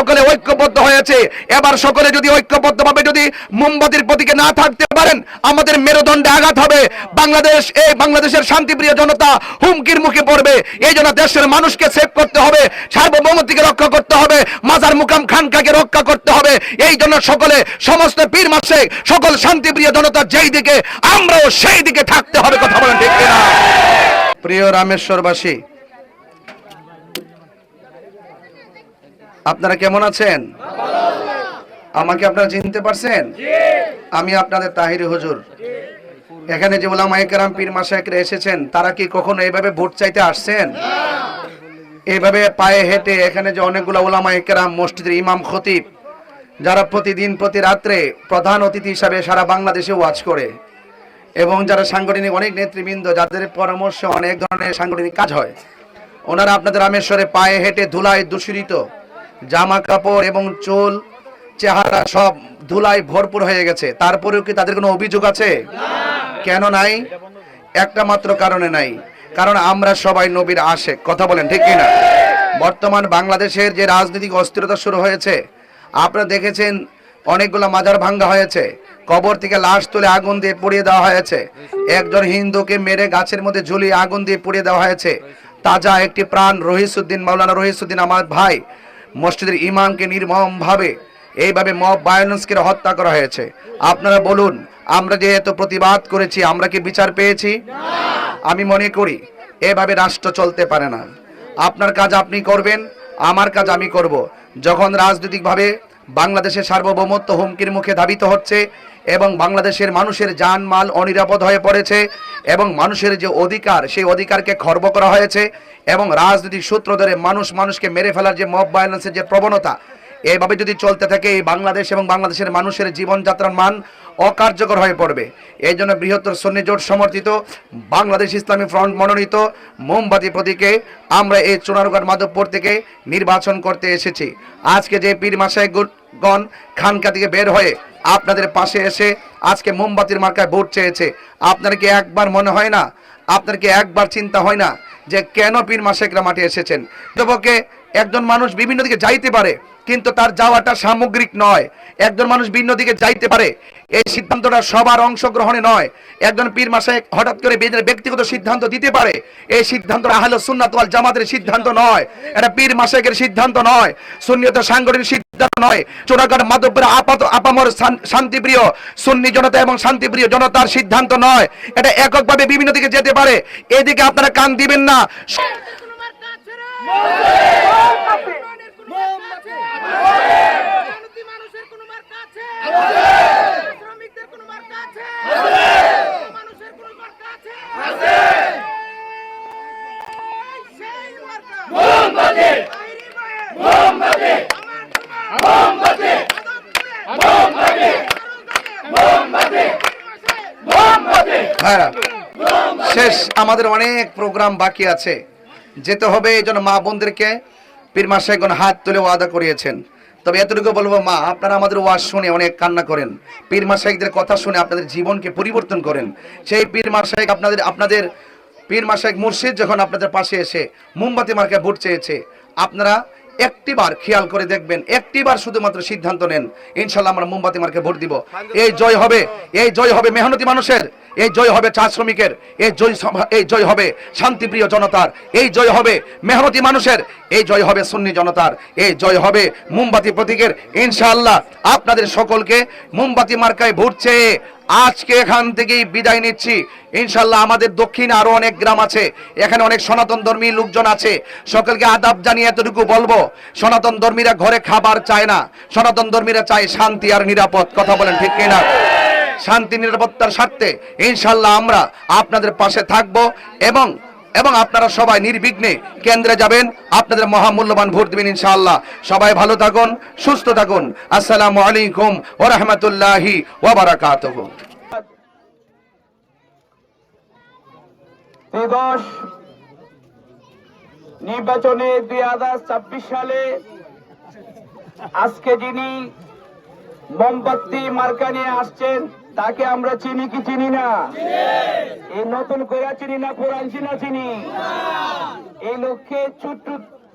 সকলে ঐক্যবদ্ধ হয়েছে। এবার সকলে যদি ঐক্যবদ্ধভাবে যদি মোমবাতির প্রতীকে না থাকতে পারেন, আমাদের মেরুদণ্ডে আঘাত হবে। বাংলাদেশের শান্তিপ্রিয় জনতা হুমকির মুখে পড়বে। এই জন্য দেশের মানুষকে সেভ করতে হবে, সার্বভৌমত্বকে রক্ষা করতে হবে, মাজার মুকাম খানকাকে রক্ষা করতে হবে। এই জন্য সকলে, সমস্ত পীর মাসেক, সকল শান্তিপ্রিয় জনতা যেই দিকে, আমরাও সেই দিকে থাকতে হবে। কথা বলেন ঠিক কিনা? প্রিয় রামেশ্বরবাসী, আপনারা কেমন আছেন? আমাকে আপনারা চিনতে পারছেন? আমি আপনাদের তাহিরি হুজুর। এখানে যে উলামায়ে কেরাম পীর মাশায়েখরা এসেছেন, তারা কি কখনো এইভাবে ভোট চাইতে আসছেন? এইভাবে পায়ে হেঁটে এখানে যে অনেকগুলো উলামায়ে কেরাম, মসজিদের ইমাম, খতিব, যারা প্রতিদিন প্রতি রাত্রে প্রধান অতিথি হিসাবে সারা বাংলাদেশে ওয়াজ করে, এবং যারা সাংগঠনিক অনেক নেতৃবৃন্দ, যাদের পরামর্শে অনেক ধরনের সাংগঠনিক কাজ হয়, ওনারা আপনাদের রামেশ্বরে পায়ে হেঁটে ধুলায় দূষিত জামা কাপড় এবং চুল, চেহারা সব ধুলায় ভরপুর হয়ে গেছে। তারপরেও কি তাদের কোনো অভিযোগ আছে? কেন নাই? একটা মাত্র কারণে নাই, কারণ আমরা সবাই নবীর আশেক। কথা বলেন ঠিক কিনা? বর্তমান বাংলাদেশের যে রাজনৈতিক অস্থিরতা শুরু হয়েছে, আপনারা দেখেছেন অনেকগুলো মাজার ভাঙ্গা হয়েছে, কবর থেকে লাশ তুলে আগুন দিয়ে পুড়িয়ে দেওয়া হয়েছে, একজন হিন্দুকে মেরে গাছের মধ্যে ঝুলিয়ে আগুন দিয়ে পুড়িয়ে দেওয়া হয়েছে। তাজা একটি প্রাণ রহিসউদ্দিন, মাওলানা রহিসউদ্দিন আমার ভাই, মসজিদের ইমামকে নির্মমভাবে এইভাবে মব ভায়োলেন্সকে হত্যা করা হয়েছে। আপনারা বলুন, আমরা যে এত প্রতিবাদ করেছি, আমরা কি বিচার পেয়েছি? আমি মনে করি এভাবে রাষ্ট্র চলতে পারে না। আপনার কাজ আপনি করবেন, আমার কাজ আমি করব। যখন রাজনৈতিকভাবে বাংলাদেশের সার্বভৌমত্ব হুমকির মুখে ধাবিত হচ্ছে এবং বাংলাদেশের মানুষের জানমাল অনিরাপদ হয়ে পড়েছে এবং মানুষের যে অধিকার, সেই অধিকারকে খর্ব করা হয়েছে এবং রাজনৈতিক সূত্র ধরে মানুষকে মেরে ফেলার যে মব ভায়োলেন্সের যে প্রবণতা, এইভাবে যদি চলতে থাকে, এই বাংলাদেশ এবং বাংলাদেশের মানুষের জীবনযাত্রার মান অকার্যকর হয়ে পড়বে। এই জন্য বৃহত্তর সুন্নি জোট সমর্থিত বাংলাদেশ ইসলামী ফ্রন্ট মনোনীত মোমবাতি প্রতীকে আমরা এই চুনারুঘাট মাধবপুর থেকে নির্বাচন করতে এসেছি। আজকে যে পীর মাশায়েখগণ খানকা থেকে বের হয়ে আপনাদের পাশে এসে আজকে মোমবাতির মার্কায় ভোট চেয়েছে, আপনার কি একবার মনে হয় না, আপনার কি একবার চিন্তা হয় না যে কেন পীর মাশায়েখরা মাঠে এসেছেন? তবুকে একজন মানুষ বিভিন্ন দিকে যাইতে পারে, কিন্তু তার যাওয়াটা সামগ্রিক নয়। একজন মানুষ ভিন্ন দিকে যাইতে পারে, এই সিদ্ধান্তটা সবার অংশগ্রহণে নয়। একজন পীর মাশায়েখ হঠাৎ করে ব্যক্তিগত সিদ্ধান্ত দিতে পারে, এই সিদ্ধান্তটা আহলে সুন্নাত ওয়াল জামাতের সিদ্ধান্ত নয়, এটা পীর মাশায়েখের সিদ্ধান্ত নয়, সুন্নিয়ত সাংগঠনিক সিদ্ধান্ত নয়। চুনারুঘাট মাধবপুরে আপামর শান্তিপ্রিয় সুন্নি জনতা এবং শান্তিপ্রিয় জনতার সিদ্ধান্ত নয়। এটা এককভাবে বিভিন্ন দিকে যেতে পারে, এদিকে আপনারা কান দিবেন না। শেষ, আমাদের অনেক প্রোগ্রাম বাকি আছে, যেতে হবে। এই জন্য মা বোনদেরকে পীর মাশায়েখগণ হাত তুলে ওয়াদা করিয়েছেন। তবে এতটুকু বলবো, মা, আপনারা আমাদের ওয়াজ শুনে অনেক কান্না করেন, পীর মাশায়েখদের কথা শুনে আপনাদের জীবনকে পরিবর্তন করেন। সেই পীর মাশায়েখ আপনাদের পীর মাশায়েখ মুর্শিদ যখন আপনাদের পাশে এসে মোমবাতি মার্কায় ভোট চেয়েছে, আপনারা একটিবার খেয়াল করে দেখবেন, একটিবার শুধুমাত্র সিদ্ধান্ত নেন, ইনশাআল্লাহ আমরা মোমবাতি মার্কায় ভোট দিব। এই জয় হবে, এই জয় হবে মেহনতি মানুষের, এই জয় হবে চা শ্রমিকের, এই জয় হবে শান্তিপ্রিয় জনতার, এই জয় হবে মেহনতি মানুষের, এই জয় হবে সুন্নি জনতার, এই জয় হবে মোমবাতি প্রতীকের। ইনশাআল্লাহ আপনাদের সকলকে মোমবাতি মার্কায় ভোট চেয়ে আজকে এখান থেকেই বিদায় নিচ্ছি। ইনশাআল্লাহ আমাদের দক্ষিণে আরো অনেক গ্রাম আছে, এখানে অনেক সনাতন ধর্মী লোকজন আছে, সকলকে আদাব জানিয়ে এতটুকু বলবো, সনাতন ধর্মীরা ঘরে খাবার চায় না, সনাতন ধর্মীরা চায় শান্তি আর নিরাপদ। কথা বলেন ঠিক কিনা? শান্তি নিরাপত্তার স্বার্থে ইনশাআল্লাহ আমরা আপনাদের পাশে থাকবো এবং আপনারা সবাই নির্বিঘ্নে কেন্দ্রে যাবেন, আপনাদের মহামূল্যবান ভোট দিবেন ইনশাআল্লাহ। সবাই ভালো থাকুন, সুস্থ থাকুন। আসসালামু আলাইকুম ওয়া রাহমাতুল্লাহি ওয়া বারাকাতুহু। নির্বাচনে 2026 সালে আজকে যিনি মোমবাতি মার্কা নিয়ে আসছেন, তাকে আমরা চিনি কি চিনি না? এই নতুন করে চিনি না, পুরান চিনি? এই লক্ষ্যে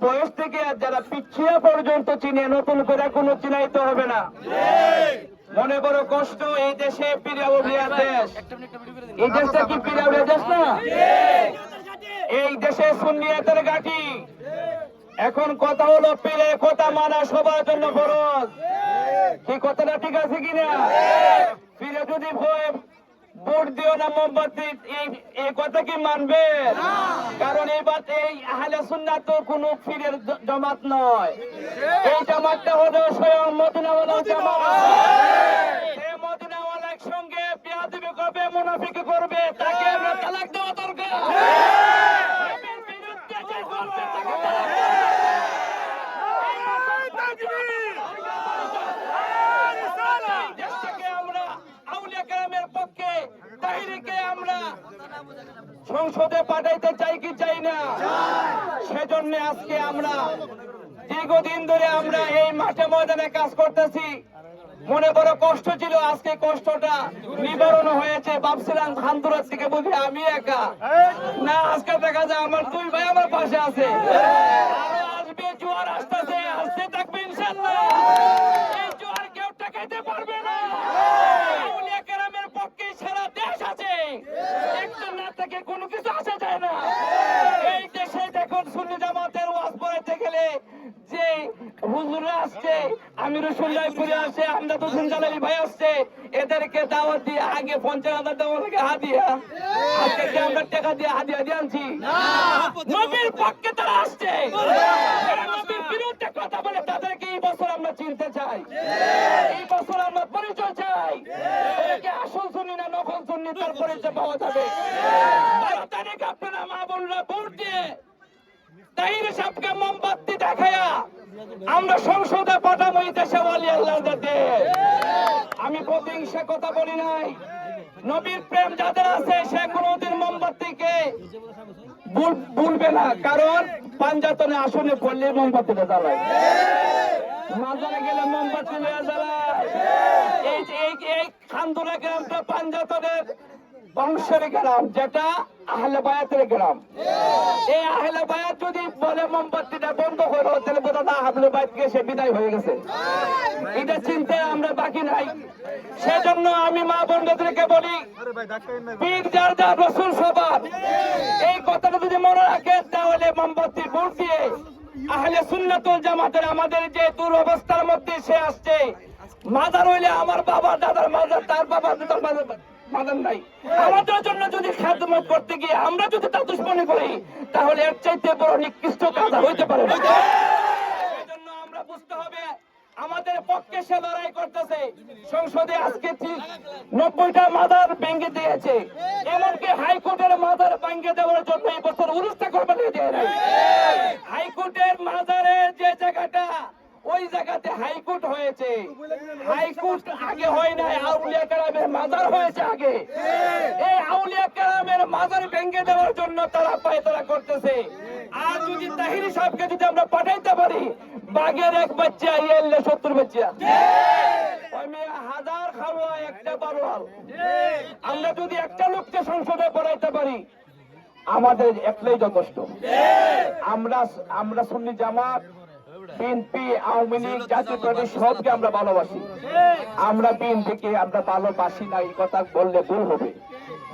বয়স থেকে যারা পিছিয়ে পর্যন্ত চিনে, নতুন করে কোনো চিনাইতে হবে না। মনে বড় কষ্ট, এই দেশে পীরাউলিয়ার দেশ। এই দেশটা কি পীরাউলিয়া দেশ না? এই দেশে সুন্নিয়াতের ঘাঁটি। এখন কথা হলো পীরের কথা মানা সবার জন্য ফরজ। কি কথাটা ঠিক আছে কিনা? পীরে যদি ভোট দিও না মোমবাতি, এই কথা কি মানবে? কারণ এই আহলে সুন্নাত তো কোনো পীরের জামাত নয়। এই জামাতটা হলো স্বয়ং মদিনাওয়ালার জামাত। এই মদিনাওয়ালার সঙ্গে বিয়াদবি করবে, মুনাফিকি করবে, তাকে আমরা তালাক দেওয়া দরকার। নবীর বিরুদ্ধে যে বলবে তাকে তালাক দেওয়া সংসদে পাঠাইতে চাই কি চাই না? সেজন্য আজকে আমরা দীর্ঘদিন ধরে আমরা এই মাঠে ময়দানে কাজ করতেছি। মনে বড় কষ্ট ছিল, আজকে কষ্টটা নিবারণ হয়েছে। ভাবছিলাম খান্দুরের থেকে বুঝি আমি একা, না আজকে দেখা যায় আমার দুই ভাই আমার পাশে আছে। আরো আসবে, জোয়ার আসতেছে, আসতে থাকবে ইনশাআল্লাহ। এই জোয়ার কেউ ঠেকাইতে পারবে না। আউলিয়া কেরামের পক্ষে সারা দেশ আছে, একটা না থেকে কোনো কিছু আসা যায় না। এই দেশে দেখুন সুন্নি জামাতের ওয়াজ পড়াইতে গেলে যে হুজুররা আসছে, আমিরুল সুন্নাইপুরে আসে, আমদাদ হোসেন জালালি ভাই আসছে, এদেরকে দাওয়াত দিয়ে আগে 50,000 দেওয়া লাগে হাদিয়া। আজকে কি আমরা টাকা দিয়ে হাদিয়া দিয়ে আনছি? নবীর পক্ষে তারা আসছে, যারা নবীর বিরুদ্ধে কথা বলে তাদেরকে এই বছর আমরা চিনতে চাই। এই বছর আমরা পরিচয় চাই। এদেরকে আসল সুন্নি না নকল সুন্নি, তার পরিচয় পাওয়া যাবে। 12 তারিখ আপনারা মা বোনরা ভোট দিয়ে তাহির সাহেবকে মোমবাতি দেখায়া আমরা সংসদে পাঠাবো। এই দেশে ওয়ালি আল্লাহর দেশ। আমি প্রতিহিংসা কথা বলি নাই। নবীর প্রেম যাদের আছে সে কোনদিন মোমবাতিকে ভুলবে না, কারণ পাঞ্জাতনে আসনে পড়লে মোমবাতিটা জ্বালায়, মাজারে গেলে মোমবাতি জ্বালায়। এই খান্দুরা গ্রামটা পাঞ্জাতনের বংশের গ্রাম, যেটা আহলে বায়াতের গ্রাম। এই আহলে বায়াত যদি বলে মোমবাতিটা বন্ধ করো, তাহলে বোধ হয় আহলে বায়াতকে সে বিদায় হয়ে গেছে। এটা চিনতে আমরা বাকি নাই। সেজন্য আমি মা বোনদেরকে বলি, পীর যার যার রসুল সবার, এই কথাটা যদি মনে রাখে তাহলে মোমবাতি ভোট দিয়ে আহলে সুন্নাতুল জামাতের আমাদের যে দুরবস্থার মধ্যে সে আসছে। মাজার হইলে আমার বাবা দাদার মাজার, তার বাবা দাদার মাজার নাই। আমাদের জন্য যদি খেদমত করতে গিয়ে আমরা যদি তা দুশ্মনী করি, তাহলে এর চাইতে বড় নিকৃষ্ট কাজ হইতে পারে না। সেজন্য আমরা বুঝতে হবে আমাদের পক্ষে সে লড়াই করতেছে। সংসদে আজকে ঠিক 90টা মাজার ভেঙে দিয়েছে, এমনকি হাইকোর্টের মাজার ভেঙে দেওয়ার জন্য এই বছর উরুস্তা করবে দিয়ে নাই। হাইকোর্টের মাজারের যে জায়গাটা, ওই জায়গাতে হাইকোর্ট হয়েছে। হাইকোর্ট আগে হয় নাই, আউলিয়া কেরামের মাজার হয়েছে আগে। এই আউলিয়া কেরামের মাজার ভেঙে দেওয়ার জন্য তারা পায়তারা করতেছে। আর যদি তাহির সাহেবকে যদি আমরা পাঠাইতে পারি, বাঘের এক বাচ্চা ইয়েলে 70 বাচ্চা, হাজার খাওয়া একটা বারোয়াল। আমরা যদি একটা লোককে সংসদে পড়াইতে পারি, আমাদের একলাই যথেষ্ট। আমরা সুন্নি জামাত, বিএনপি, আওয়ামী লীগ, জাতীয় পার্টি সবকে আমরা ভালোবাসি। আমরা বিএনপিকে আমরা ভালোবাসি না এই কথা বললে ভুল হবে।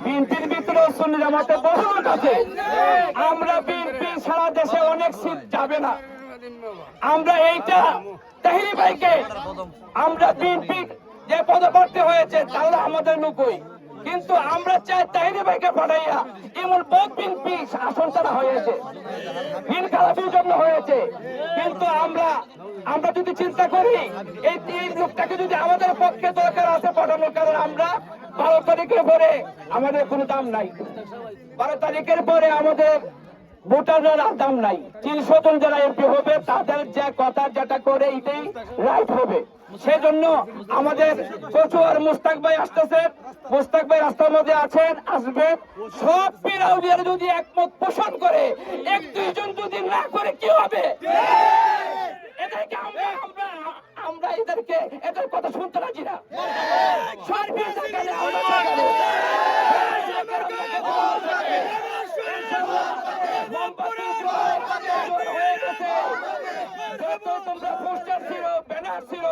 বিএনপির ভিতরে সুন্নি জামাতের বহু লোক আছে। আমরা বিএনপি সারা দেশে অনেক সিট যাবে না। আমরা এইটা তাহিরি ভাইকে, আমরা বিএনপি যে পদপ্রার্থী হয়েছে তাহলে আমাদের লোকই, কিন্তু আমরা চাই তাহিরি ভাইকে পাঠাইয়া, এমন বহুত বিএনপি আসন তারা হয়েছে, দিন খারাপের জন্য হয়েছে। কিন্তু আমরা যদি চিন্তা করি এই লোকটাকে যদি আমাদের পক্ষে দরকার আছে পাঠানোর, কারণ আমরা 12 তারিখের পরে আমাদের কোনো দাম নাই। 12 তারিখের পরে আমাদের ভোটারদের দাম নাই। 300 জন যারা এমপি হবে তাদের যে কথা যেটা করে এটাই রাইট হবে। সেজন্য আমাদের কচুয়ার মুস্তাক ভাই আসতেছে, মুস্তাক ভাই রাস্তার মধ্যে আছেন, আসবেন। সব পীর আউলিয়ারা যদি একমত পোষণ করে, 1-2 জন যদি না করে কি হবে? এদেরকে আমরা এদেরকে এদের কথা শুনতে রাজি না। সব পীর জায়গায় আমরা হয়ে গেছে। তোমরা পোস্টার ছিল, ব্যানার ছিল,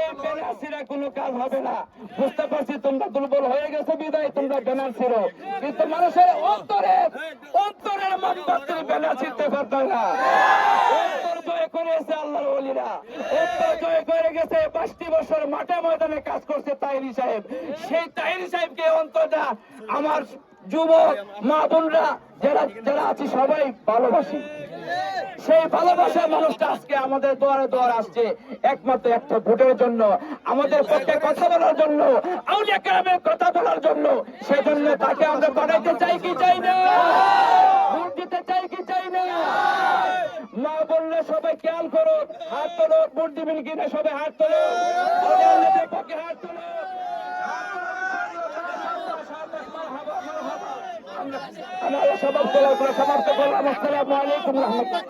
এই ব্যানার ছিল কোনো কাজ হবে না। বুঝতে পারছি তোমরা দুর্বল হয়ে গেছে বিদায় তোমরা ব্যানার ছিল, কিন্তু মানুষের অন্তরের মানবাত্তির ব্যানার ছিঁড়তে পারতো না। অন্তর জয় করেছে আল্লাহর ওলিরা, অন্তর জয় করে গেছে। 5টি বছর মাঠে ময়দানে কাজ করছে তাহিরি সাহেব। সেই তাহিরি সাহেবকে অন্তরটা আমার যুবক মা বোনরা যারা যারা আছে সবাই ভালোবাসি। সেই ভালোবাসার মানুষটা আজকে আমাদের দুয়ারে দুয়ারে আসছে একমাত্র একটা ভোটের জন্য, আমাদের পক্ষে কথা বলার জন্য, আউলিয়া কেরামের কথা বলার জন্য। সেজন্য তাকে আমরা বানাইতে চাই কি চাই না, ভোট দিতে চাই কি চাই না। মা বললে সবাই খেয়াল করুন, হাত তোলো, ভোট দিবেন কিনা সবাই হাত তোলো, আউলিয়াদের পক্ষে হাত তোলো। আমরা সমাপ্ত করলাম। আসসালামু আলাইকুম রহমতুল্লাহ।